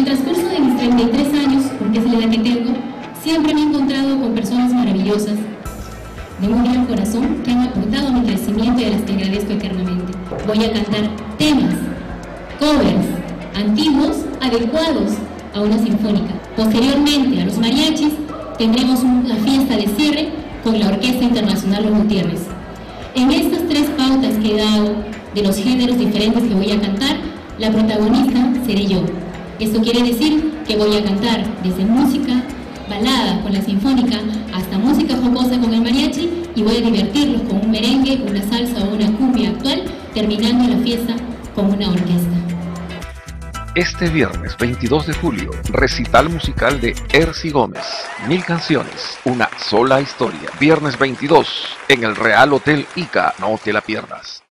transcurso de mis 33 años, porque es la edad que tengo, siempre me he encontrado con personas maravillosas, de muy gran corazón, que han aportado a mi crecimiento y a las que agradezco eternamente. Voy a cantar temas, covers, antiguos, adecuados a una sinfónica. Posteriormente, a los mariachis, tendremos una fiesta de cierre con la Orquesta Internacional Los Gutiérrez. En estas tres pautas que he dado de los géneros diferentes que voy a cantar, la protagonista seré yo. Esto quiere decir que voy a cantar desde música balada con la sinfónica hasta música jocosa con el mariachi, y voy a divertirlos con un merengue, una salsa o una cumbia actual, terminando la fiesta con una orquesta. Este viernes 22 de julio, recital musical de Ercy Gómez. 1000 canciones, una sola historia. Viernes 22, en el Real Hotel Ica. No te la pierdas.